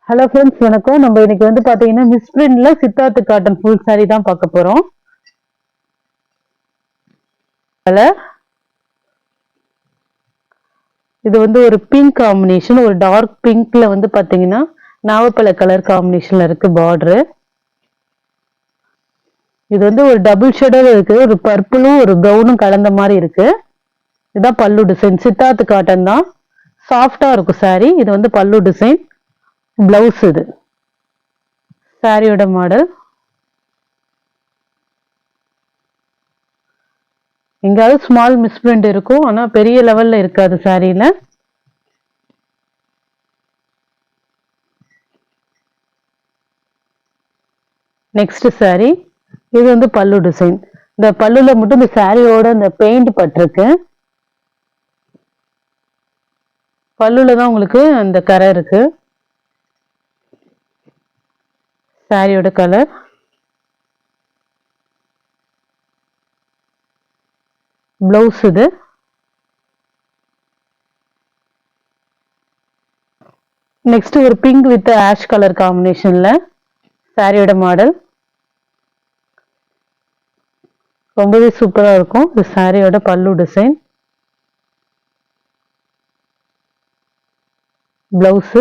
Hello friends, வணக்கம். நம்ம இன்னைக்கு வந்து பாத்தீங்கன்னா மிஸ்பிரிண்ட்ல சித்தார்த் காட்டன் ஃபுல் சாரி தான் பார்க்க போறோம். இது வந்து ஒரு பிங்க் காம்பினேஷன், ஒரு டார்க் பிங்க்ல வந்து பாத்தீங்கன்னா நாவப்பழ கலர் காம்பினேஷன்ல இருக்கு பார்டரு. இது வந்து ஒரு டபுள் ஷேடர் இருக்கு, ஒரு பர்பிளும் ஒரு ப்ரௌனும் கலந்த மாதிரி இருக்கு. இதுதான் பல்லு டிசைன். சித்தார்த் காட்டன் தான், சாஃப்டா இருக்கும் சாரி. இது வந்து பல்லு டிசைன், பிளவுஸ். இது சாரியோட மாடல். எங்காவது ஸ்மால் மிஸ்பிரிண்ட் இருக்கும், ஆனா பெரிய லெவல்ல இருக்காது சாரியில. Next sorry. இது வந்து பல்லு டிசைன். இந்த பல்லுல மட்டும் இந்த சாரியோட இந்த பெயிண்ட் பட்டிருக்கு. பல்லுல தான் உங்களுக்கு அந்த கரை இருக்கு. சாரியோட கலர். பிளவுஸ் இது. நெக்ஸ்ட் ஒரு பிங்க் வித் ஆஷ் கலர் காம்பினேஷன்ல சாரியோட மாடல். ரொம்பவே சூப்பரா இருக்கும். இந்த சாரியோட பல்லு டிசைன், பிளவுஸ்.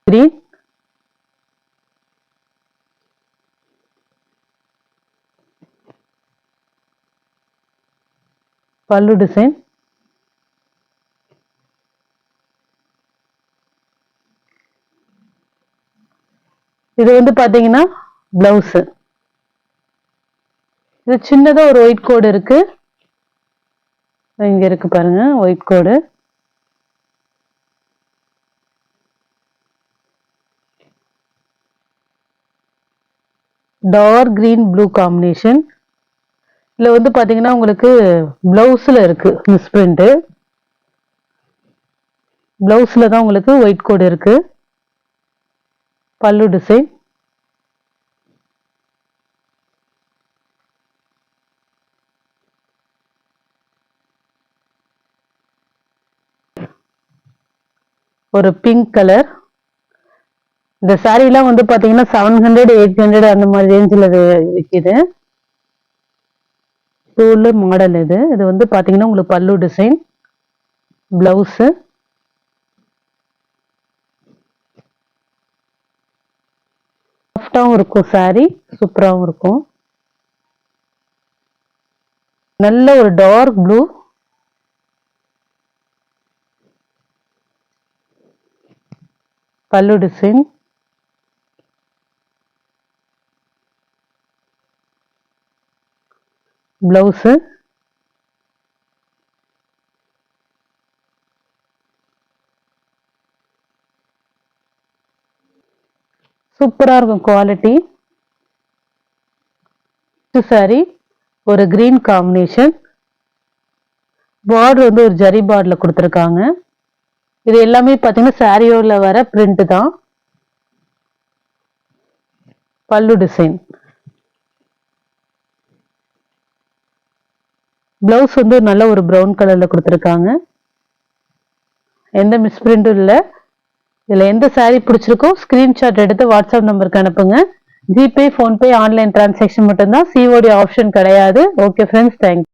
கிரீன், பல்லு டிசைன். இது வந்து பாத்தீங்கன்னா பிளவுஸ். இது சின்னதா ஒரு ஒயிட் கோடு இருக்கு. இங்க இருக்கு பாருங்க, ஒயிட் கோடு. Dark green blue combination. இதுல வந்து பாத்தீங்கன்னா உங்களுக்கு பிளவுஸ்ல இருக்கு மிஸ்பிரிண்ட். பிளவுஸ்ல தான் உங்களுக்கு ஒயிட் கோடு இருக்கு. பல்லு டிசைன். ஒரு பிங்க் கலர். இந்த சாரி எல்லாம் வந்து பாத்தீங்கன்னா 700 800 அந்த மாதிரி ரேஞ்சில் விற்கிது. டூல் மாடல் இது. இது வந்து பாத்தீங்கன்னா உங்களுக்கு பல்லு டிசைன், பிளவுஸ். சாஃப்டாவும் இருக்கும் சாரி, சூப்பராகவும் இருக்கும். நல்ல ஒரு டார்க் ப்ளூ. பல்லு டிசைன், பிளவுஸ். சூப்பரா இருக்கும் குவாலிட்டி. சாரி ஒரு கிரீன் காம்பினேஷன். பார்டர் வந்து ஒரு ஜரி பார்டர்ல கொடுத்துருக்காங்க. இது எல்லாமே பாத்தீங்கன்னா சாரியோல வர பிரிண்ட் தான். பல்லு டிசைன். பிளவுஸ் வந்து நல்ல ஒரு பிரவுன் கலர்ல கொடுத்துருக்காங்க. எந்த மிஸ்பிரிண்டும் இல்லை. இதுல எந்த சாரி பிடிச்சிருக்கோ ஸ்கிரீன்ஷாட் எடுத்து வாட்ஸ்அப் நம்பருக்கு அனுப்புங்க. ஜிபே, போன்பே, ஆன்லைன் டிரான்சாக்ஷன் மட்டும்தான், சிஓடி ஆப்ஷன் கிடையாது. Okay friends, thank you.